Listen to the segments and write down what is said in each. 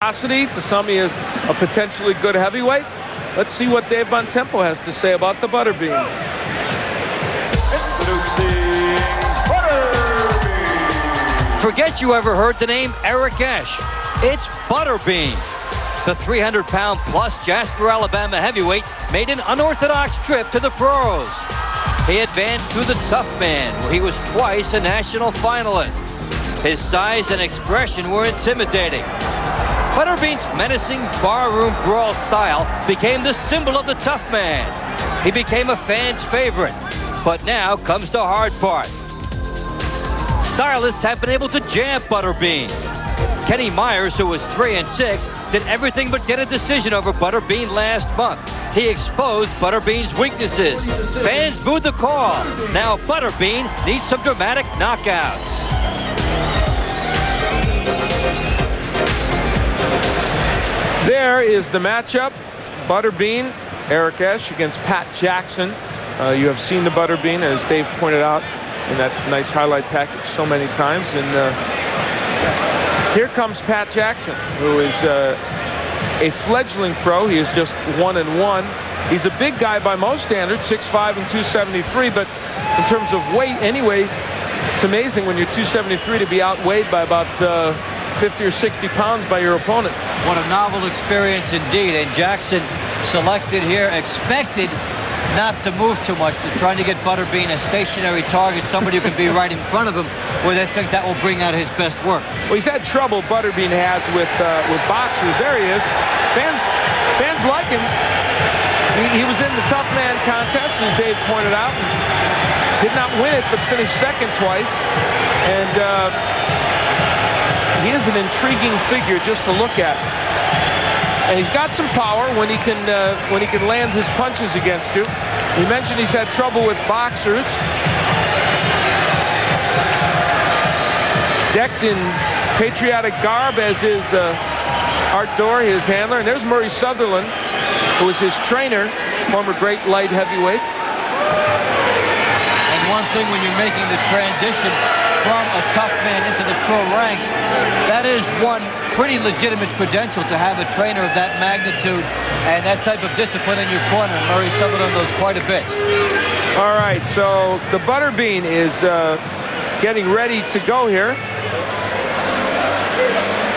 To some, he is a potentially good heavyweight. Let's see what Dave Bontempo has to say about the Butterbean. Forget you ever heard the name Eric Esch. It's Butterbean. The 300-pound-plus Jasper, Alabama heavyweight made an unorthodox trip to the pros. He advanced through the Tough Man, where he was twice a national finalist. His size and expression were intimidating. Butterbean's menacing barroom brawl style became the symbol of the Tough Man. He became a fan's favorite. But now comes the hard part. Stylists have been able to jab Butterbean. Kenny Myers, who was 3-6, did everything but get a decision over Butterbean last month. He exposed Butterbean's weaknesses. Fans booed the call. Now Butterbean needs some dramatic knockouts. There is the matchup. Butterbean, Eric Esch against Pat Jackson. You have seen the Butterbean, as Dave pointed out in that nice highlight package so many times. And here comes Pat Jackson, who is a fledgling pro. He is just 1-1. He's a big guy by most standards, 6'5" and 273. But in terms of weight, anyway, it's amazing when you're 273 to be outweighed by about 50 or 60 pounds by your opponent. What a novel experience indeed. And Jackson selected here, expected not to move too much. They're trying to get Butterbean a stationary target, somebody who can be right in front of him, where they think that will bring out his best work. Well, he's had trouble, Butterbean has, with boxers. There he is. Fans like him. He was in the Tough Man contest, as Dave pointed out. Did not win it, but finished second twice. And he is an intriguing figure just to look at. And he's got some power when he can land his punches against you. He mentioned he's had trouble with boxers. Decked in patriotic garb, as is Art Dorr, his handler. And there's Murray Sutherland, who is his trainer, former great light heavyweight. And one thing when you're making the transition from a Tough Man into the pro ranks, that is one pretty legitimate credential to have a trainer of that magnitude and that type of discipline in your corner. Murray Sutherland knows quite a bit. All right, so the Butterbean is getting ready to go here.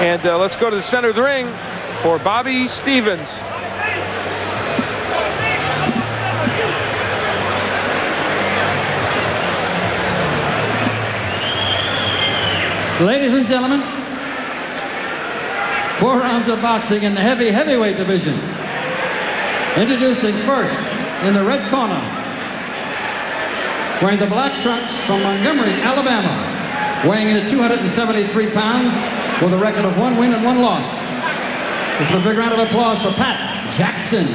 And let's go to the center of the ring for Bobby Stevens. Ladies and gentlemen, 4 rounds of boxing in the heavyweight division. Introducing first, in the red corner, wearing the black trunks from Montgomery, Alabama, weighing in at 273 pounds with a record of 1 win and 1 loss. Let's give a big round of applause for Pat Jackson.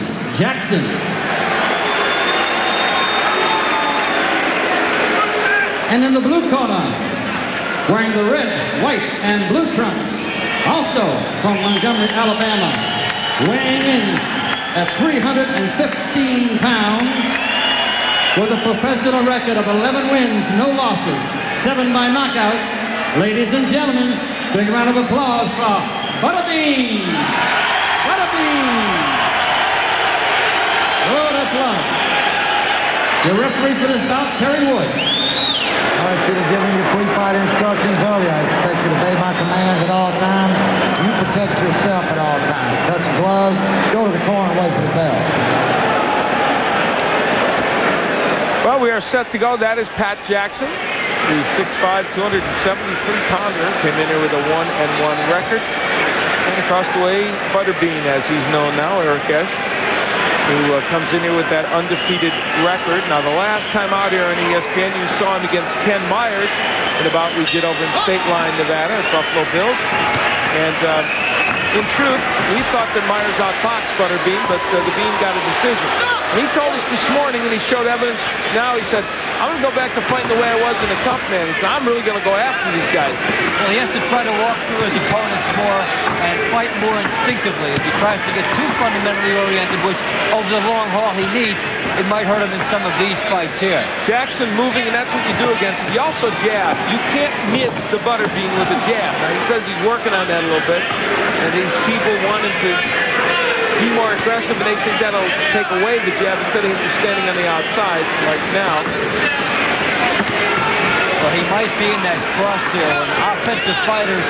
And in the blue corner, wearing the red, white, and blue trunks, also from Montgomery, Alabama, weighing in at 315 pounds, with a professional record of 11 wins, no losses, 7 by knockout. Ladies and gentlemen, big round of applause for Butterbean. Oh, that's love. Your referee for this bout, Terry Wood. I should have given you pre-fight instructions earlier. I expect you to obey my commands at all times. You protect yourself at all times. Touch the gloves, go to the corner, wait for the bell. Well, we are set to go. That is Pat Jackson, the 6'5", 273-pounder. Came in here with a 1-1 record. And across the way, Butterbean, as he's known now, Eric Esch, who comes in here with that undefeated record. Now, the last time out here on ESPN, you saw him against Ken Myers in a bout we did over in State Line, Nevada, at Buffalo Bills. And in truth, we thought that Myers outboxed Butterbean, but the Bean got a decision. And he told us this morning, and he showed evidence now, he said, I'm going to go back to fighting the way I was in a Tough Man. He said, I'm really going to go after these guys. Well, he has to try to walk through his opponents more and fight more instinctively. If he tries to get too fundamentally oriented, which over the long haul he needs, it might hurt him in some of these fights here. Jackson moving, and that's what you do against him. You also jab. You can't miss the Butterbean with a jab. Now, he says he's working on that a little bit, and these people wanting to be more aggressive, and they think that'll take away the jab instead of him just standing on the outside like now. Well, he might be in that crosshair when offensive fighters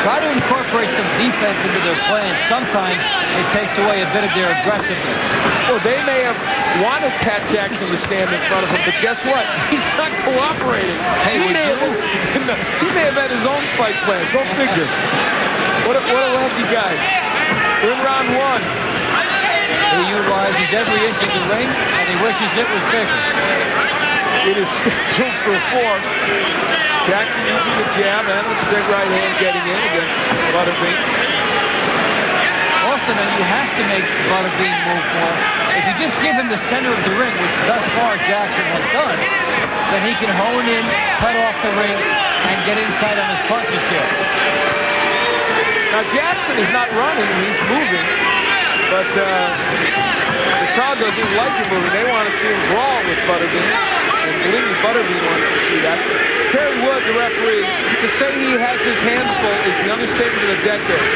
try to incorporate some defense into their plan. Sometimes it takes away a bit of their aggressiveness. Well, they may have wanted Pat Jackson to stand in front of him, but guess what? He's not cooperating. Hey, he may have had his own fight plan. Go figure. What a lucky guy. We're in round one. He utilizes every inch of the ring, and he wishes it was bigger. It is scheduled for 4. Jackson using the jab and the straight right hand getting in against Butterbean. Also, now you have to make Butterbean move more. If you just give him the center of the ring, which thus far Jackson has done, then he can hone in, cut off the ring, and get in tight on his punches here. Now Jackson is not running, he's moving, but the crowd didn't like him moving. They want to see him brawl with Butterbean, and believe me, Butterbean wants to see that. Terry Wood, the referee, to say he has his hands full is the understatement of the decade.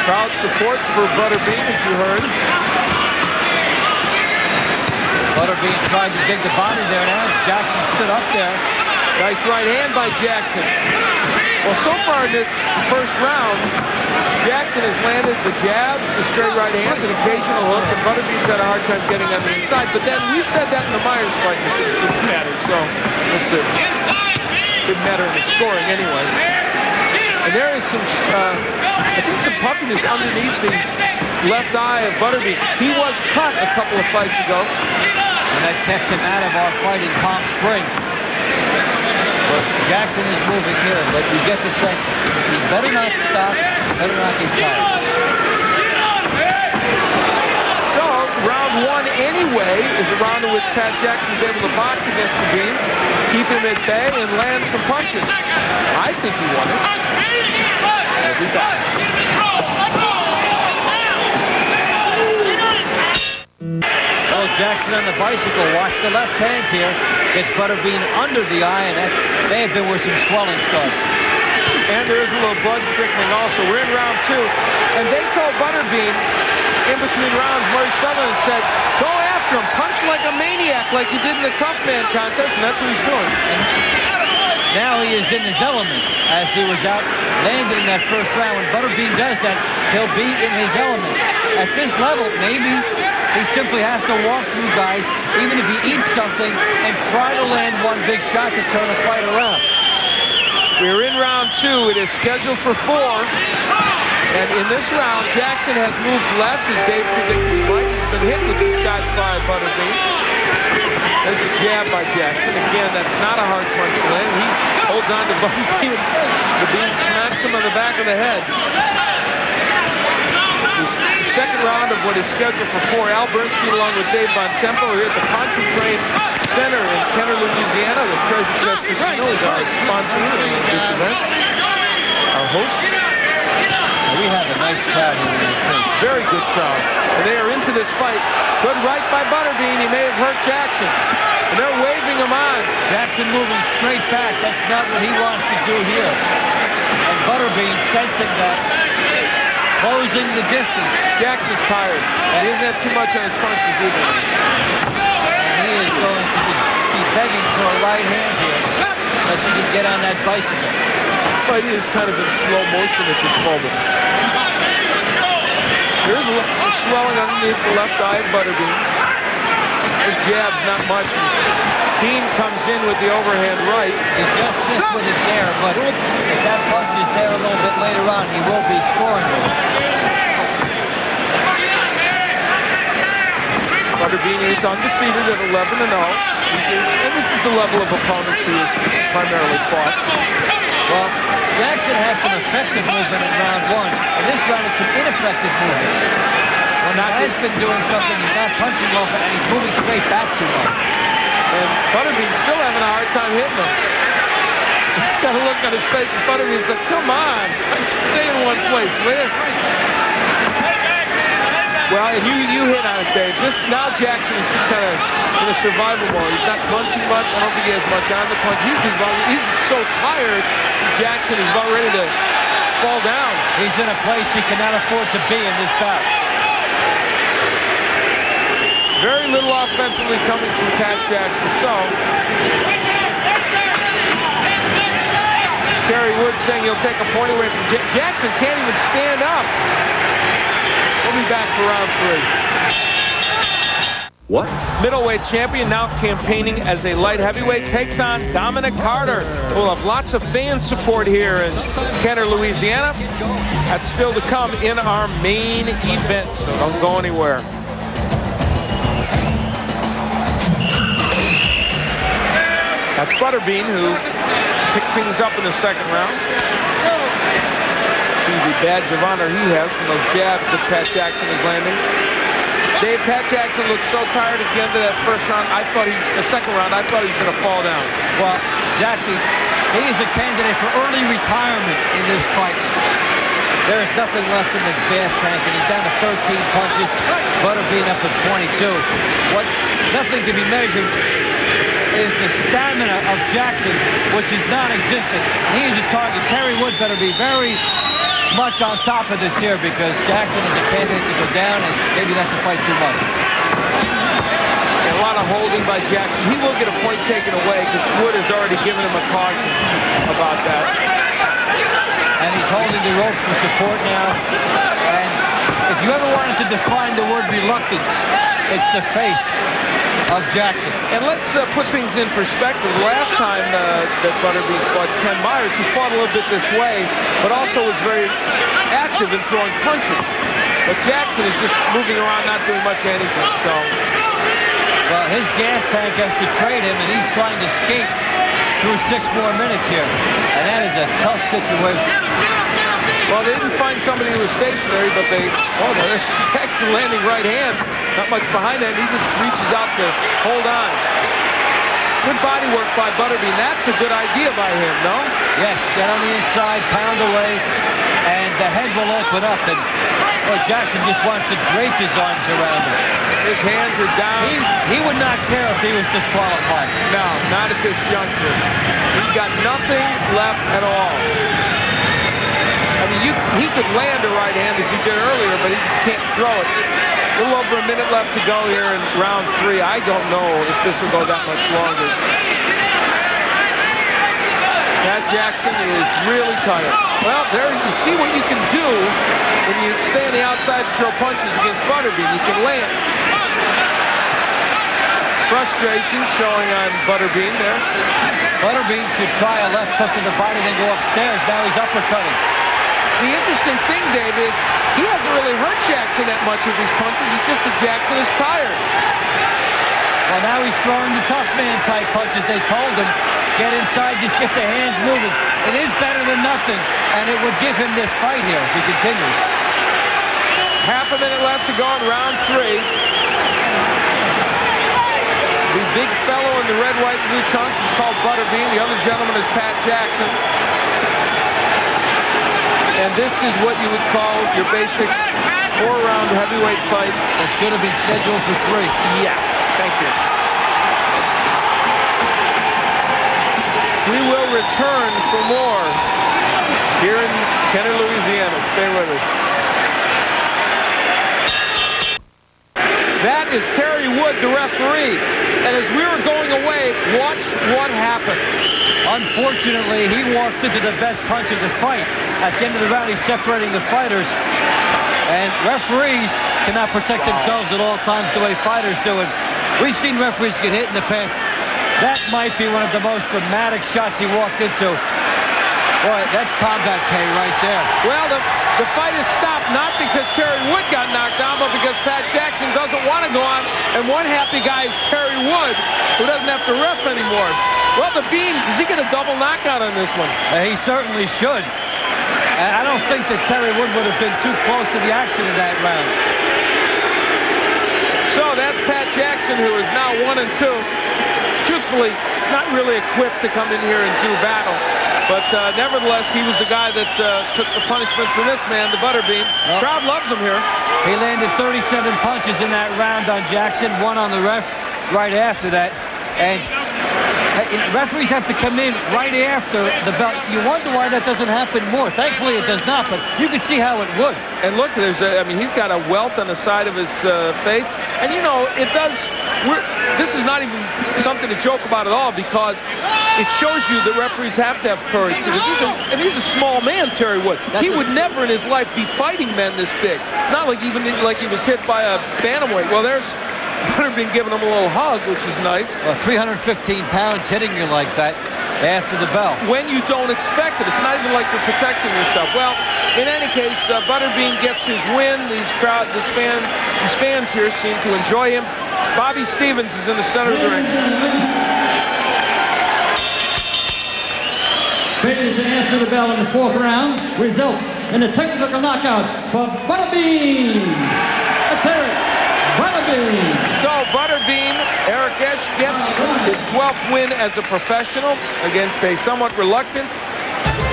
Crowd support for Butterbean, as you heard. Butterbean tried to dig the body there now. Jackson stood up there. Nice right hand by Jackson. Well, so far in this first round, Jackson has landed the jabs, the straight right hands, an occasional hook, and Butterbean's had a hard time getting on the inside. But then we said that in the Myers fight, and it didn't seem to matter. So we'll see. Didn't matter in the scoring anyway. And there is some, I think, some puffiness underneath the left eye of Butterbean. He was cut a couple of fights ago. And that kept him out of our fight in Palm Springs. But Jackson is moving here, but you get the sense he better not stop, better not get tired. So, round one anyway is a round in which Pat Jackson is able to box against the Bean, keep him at bay, and land some punches. I think he won it. Every time. Well, Jackson on the bicycle, watch the left hand here. Gets Butterbean under the eye, and that may have been where some swelling starts. And there is a little blood trickling also. We're in round 2. And they told Butterbean in between rounds, Murray Sutherland said, go after him, punch like a maniac like you did in the Tough Man contest, and that's what he's doing. And now he is in his element as he was out landed in that first round. When Butterbean does that, he'll be in his element. At this level, maybe he simply has to walk through guys, even if he eats something, and try to land one big shot to turn the fight around. We're in round 2. It is scheduled for 4. And in this round, Jackson has moved less, as Dave predicted he might. He's been hit with 2 shots by Butterbean. There's the jab by Jackson. Again, that's not a hard punch to land. He holds on to Butterbean. The Bean smacks him on the back of the head. The second round of what is scheduled for 4. Al Bernstein along with Dave Bontempo here at the Pontchartrain Center in Kenner, Louisiana. The Treasure Chest Casino is our sponsor of this event. Our host. We have a nice crowd here too. Very good crowd. And they are into this fight. Good right by Butterbean. He may have hurt Jackson. And they're waving him on. Jackson moving straight back. That's not what he wants to do here. And Butterbean sensing that. Closing the distance. Jackson's tired. He doesn't have too much on his punches either. And he is going to be begging for a right hand here unless he can get on that bicycle. This fight is kind of in slow motion at this moment. There's some swelling underneath the left eye of Butterbean. His jab's not much. Bean comes in with the overhand right. He just missed with it there, but if that punch is there a little bit later on, he will be scoring with it. Butterbean is undefeated at 11-0. And this is the level of opponents he has primarily fought. Well, Jackson had some effective movement in round 1, and this round has been ineffective movement. When he has been doing something, he's not punching off it, and he's moving straight back too much. And Butterbean's still having a hard time hitting him. He's got a look on his face, and Butterbean's like, come on, just stay in one place, will you? Well, and you hit on it, Dave. Now Jackson is just kind of in a survival mode. He's not punching much. I don't think he has much on the punch. He's so tired. Jackson is about ready to fall down. He's in a place he cannot afford to be in this bout. Very little offensively coming from Pat Jackson. So Terry Wood saying he'll take a point away from Jackson. Can't even stand up. We'll be back for round 3. What? Middleweight champion, now campaigning as a light heavyweight, takes on Dominic Carter. We'll have lots of fan support here in Kenner, Louisiana. That's still to come in our main event, so don't go anywhere. That's Butterbean, who picked things up in the second round. See the badge of honor he has from those jabs that Pat Jackson is landing. Dave, Pat Jackson looked so tired at the end of that first round. The second round, I thought he was going to fall down. Well, exactly. He is a candidate for early retirement in this fight. There's nothing left in the gas tank, and he's down to 13 punches. Butterbean up to 22. Nothing can be measured is the stamina of Jackson, which is non-existent. He is a target. Terry Wood better be very much on top of this here, because Jackson is a candidate to go down and maybe not to fight too much. A lot of holding by Jackson. He will get a point taken away because Wood has already given him a caution about that. And he's holding the ropes for support now. And if you ever wanted to define the word reluctance, it's the face of Jackson. And let's put things in perspective. Last time that Butterbean fought Ken Myers, he fought a little bit this way, but also was very active in throwing punches. But Jackson is just moving around, not doing much of anything. So, well, his gas tank has betrayed him, and he's trying to skate through 6 more minutes here. And that is a tough situation. Well, they didn't find somebody who was stationary, but there's Jackson landing right hands. Not much behind that. He just reaches out to hold on. Good body work by Butterbean. That's a good idea by him, no? Yes, get on the inside, pound away, and the head will open up. And boy, Jackson just wants to drape his arms around him. His hands are down. He would not care if he was disqualified. No, not at this juncture. He's got nothing left at all. I mean, he could land a right hand as he did earlier, but he just can't throw it. A little over a minute left to go here in round 3. I don't know if this will go that much longer. Pat Jackson is really tired. Well, there you see what you can do when you stay on the outside and throw punches against Butterbean. You can land. Frustration showing on Butterbean there. Butterbean should try a left hook to the body, then go upstairs. Now he's uppercutting. The interesting thing, Dave, is he hasn't really hurt Jackson that much with these punches. It's just that Jackson is tired. Well, now he's throwing the tough man type punches. They told him, get inside, just get the hands moving. It is better than nothing, and it would give him this fight here if he continues. Half a minute left to go in round 3. The big fellow in the red, white, blue trunks is called Butterbean. The other gentleman is Pat Jackson. And this is what you would call your basic 4-round heavyweight fight. It should have been scheduled for 3. Yeah, thank you. We will return for more here in Kenner, Louisiana. Stay with us. That is Terry Wood, the referee. And as we were going away, watch what happened. Unfortunately, he walks into the best punch of the fight. At the end of the round, he's separating the fighters. And referees cannot protect themselves at all times the way fighters do. And we've seen referees get hit in the past. That might be one of the most dramatic shots he walked into. Boy, that's combat pay right there. Well, the fight is stopped not because Terry Wood got knocked down, but because Pat Jackson doesn't want to go on. And one happy guy is Terry Wood, who doesn't have to ref anymore. Well, the Bean, does he get a double knockout on this one? He certainly should. I don't think that Terry Wood would have been too close to the action in that round. So that's Pat Jackson, who is now 1-2. Truthfully, not really equipped to come in here and do battle. But nevertheless, he was the guy that took the punishment from this man, the Butterbean. Well, crowd loves him here. He landed 37 punches in that round on Jackson, one on the ref right after that. And referees have to come in right after the bell. You wonder why that doesn't happen more. Thankfully, it does not, but you can see how it would. And look, I mean, he's got a welt on the side of his face. And, you know, it does. This is not even something to joke about at all, because it shows you that referees have to have courage. Because he's a small man, Terry Wood. He would never in his life be fighting men this big. It's not like even like he was hit by a bantamweight. Well, there's Butterbean giving him a little hug, which is nice. Well, 315 pounds hitting you like that after the bell. When you don't expect it. It's not even like you're protecting yourself. Well, in any case, Butterbean gets his win. These fans here seem to enjoy him. Bobby Stevens is in the center of the ring. Failing to answer the bell in the 4th round results in a technical knockout for Butterbean. Let's hear it. Butterbean. So Butterbean, Eric Esch gets his 12th win as a professional against a somewhat reluctant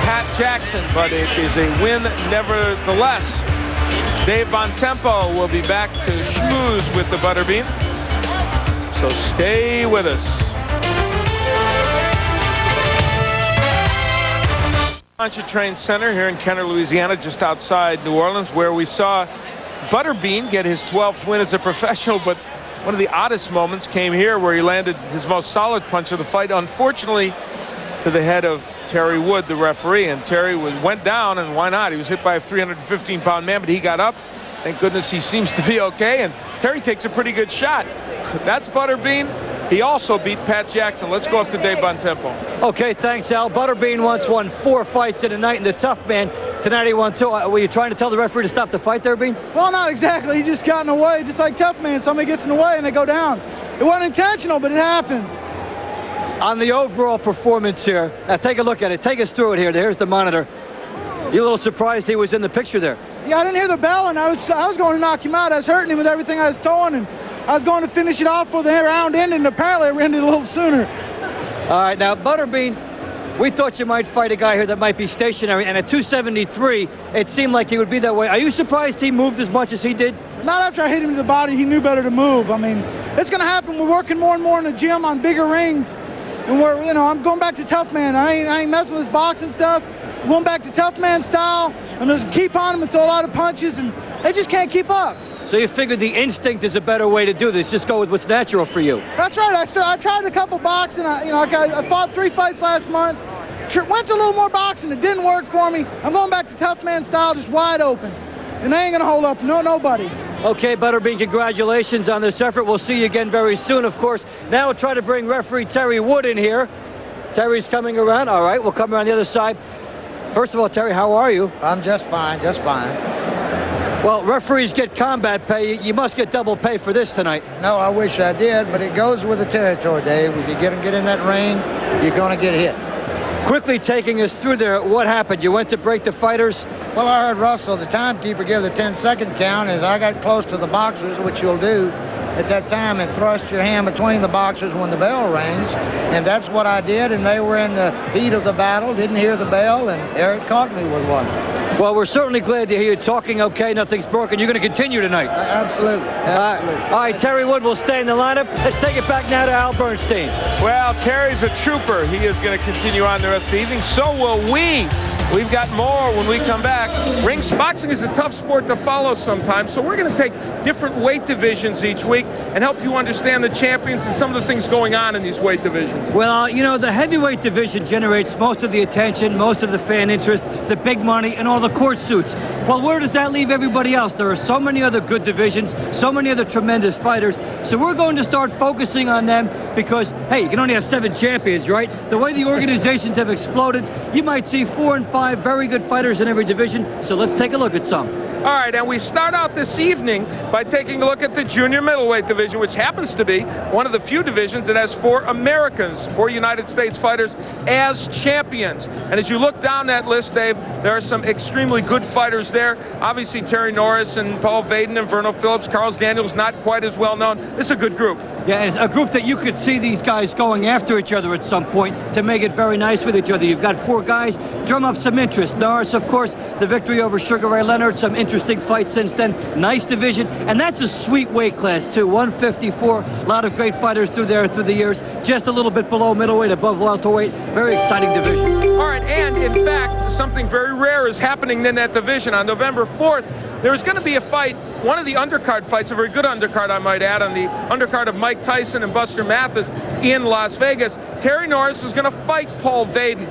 Pat Jackson, but it is a win nevertheless. Dave Bontempo will be back to schmooze with the Butterbean, so stay with us. Pontchartrain Center here in Kenner, Louisiana, just outside New Orleans, where we saw Butterbean get his 12th win as a professional, but one of the oddest moments came here where he landed his most solid punch of the fight, unfortunately, to the head of Terry Wood, the referee. And Terry went down, and why not? He was hit by a 315-pound man, but he got up. Thank goodness he seems to be okay, and Terry takes a pretty good shot. That's Butterbean. He also beat Pat Jackson. Let's go up to Dave Bontempo. Okay, thanks, Al. Butterbean once won 4 fights in a night in the Tough Man. Tonight he won 2. Were you trying to tell the referee to stop the fight there, Bean? Well, not exactly. He just got in the way, just like Tough Man. Somebody gets in the way and they go down. It wasn't intentional, but it happens. On the overall performance here, now take a look at it. Take us through it here. There's the monitor. You're a little surprised he was in the picture there. Yeah, I didn't hear the bell, and I was going to knock him out. I was hurting him with everything I was throwing, and I was going to finish it off for the round ending, and apparently it ended a little sooner. All right, now, Butterbean, we thought you might fight a guy here that might be stationary, and at 273, it seemed like he would be that way. Are you surprised he moved as much as he did? Not after I hit him in the body. He knew better to move. I mean, it's going to happen. We're working more and more in the gym on bigger rings, and I'm going back to Tough Man. I ain't messing with this boxing stuff. I'm going back to Tough Man style, and just keep on him and throw a lot of punches, and they just can't keep up. So you figured the instinct is a better way to do this. Just go with what's natural for you. That's right. I tried a couple boxing. I fought 3 fights last month. Went to a little more boxing. It didn't work for me. I'm going back to Tough Man style, just wide open. And they ain't going to hold up. Nobody. Okay, Butterbean, congratulations on this effort. We'll see you again very soon, of course. Now we'll try to bring referee Terry Wood in here. Terry's coming around. All right, we'll come around the other side. First of all, Terry, how are you? I'm just fine, just fine. Well, referees get combat pay. You must get double pay for this tonight. No, I wish I did, but it goes with the territory, Dave. If you get in that ring, you're going to get hit. Quickly taking us through there, what happened? You went to break the fighters? Well, I heard Russell, the timekeeper, give the 10-second count as I got close to the boxers, which you'll do at that time, and thrust your hand between the boxers when the bell rings. And that's what I did, and they were in the heat of the battle, didn't hear the bell, and Eric caught me with one. Well, we're certainly glad to hear you talking okay. Nothing's broken. You're going to continue tonight. Absolutely. All right, Terry Wood will stay in the lineup. Let's take it back now to Al Bernstein. Well, Terry's a trooper. He is going to continue on the rest of the evening. So will we. We've got more when we come back. Boxing is a tough sport to follow sometimes, so we're going to take different weight divisions each week and help you understand the champions and some of the things going on in these weight divisions. Well, the heavyweight division generates most of the attention, most of the fan interest, the big money, and all the court suits. Well, where does that leave everybody else? There are so many other good divisions, so many other tremendous fighters. So we're going to start focusing on them because, hey, you can only have 7 champions, right? The way the organizations have exploded, you might see 4 and 5 very good fighters in every division. So let's take a look at some. All right, and we start out this evening by taking a look at the junior middleweight division, which happens to be one of the few divisions that has 4 Americans, 4 United States fighters as champions. And as you look down that list, Dave, there are some extremely good fighters there. Obviously, Terry Norris and Paul Vaden and Verno Phillips. Carl Daniels, not quite as well known. This is a good group. Yeah, and it's a group that you could see these guys going after each other at some point to make it very nice with each other. You've got 4 guys, drum up some interest. Norris, of course, the victory over Sugar Ray Leonard, some interesting fights since then. Nice division, and that's a sweet weight class, too. 154, a lot of great fighters through there through the years. Just a little bit below middleweight, above welterweight. Very exciting division. All right, and in fact, something very rare is happening in that division. On November 4th, there's going to be a fight, one of the undercard fights, a very good undercard, I might add, on the undercard of Mike Tyson and Buster Mathis in Las Vegas. Terry Norris is going to fight Paul Vaden.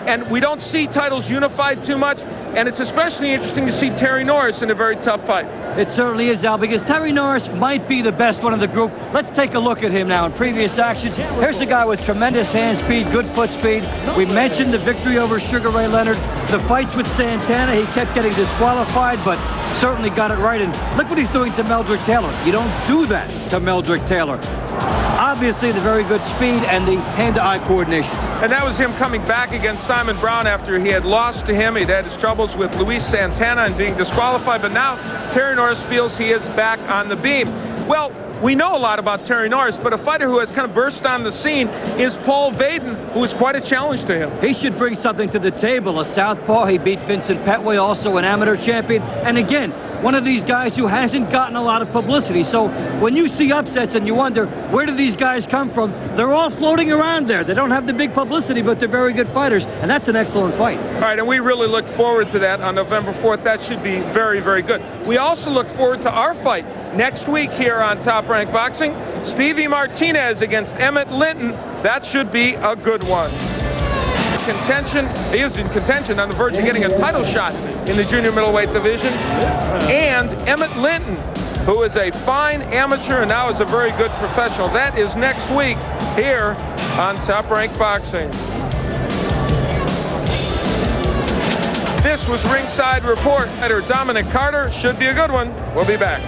And we don't see titles unified too much, and it's especially interesting to see Terry Norris in a very tough fight. It certainly is, Al, because Terry Norris might be the best one of the group. Let's take a look at him now in previous actions. Here's a guy with tremendous hand speed, good foot speed. We mentioned the victory over Sugar Ray Leonard. The fights with Santana, he kept getting disqualified, but certainly got it right. And look what he's doing to Meldrick Taylor. You don't do that to Meldrick Taylor. Obviously, the very good speed and the hand-to-eye coordination. And that was him coming back against Simon Brown after he had lost to him. He'd had his troubles with Luis Santana and being disqualified, but now Terry Norris feels he is back on the beam. Well, we know a lot about Terry Norris, but a fighter who has kind of burst on the scene is Paul Vaden, who is quite a challenge to him. He should bring something to the table. A southpaw, he beat Vincent Petway, also an amateur champion. And again, one of these guys who hasn't gotten a lot of publicity. So when you see upsets and you wonder, where do these guys come from? They're all floating around there. They don't have the big publicity, but they're very good fighters, and that's an excellent fight. All right, and we really look forward to that on November 4th. That should be very, very good. We also look forward to our fight next week here on Top Rank Boxing. Stevie Martinez against Emmett Linton. That should be a good one. Contention, he is in contention, on the verge of getting a title shot in the junior middleweight division. And Emmett Linton, who is a fine amateur and now is a very good professional. That is next week here on Top Rank Boxing. This was Ringside Report. Dominic Carter. Should be a good one. We'll be back.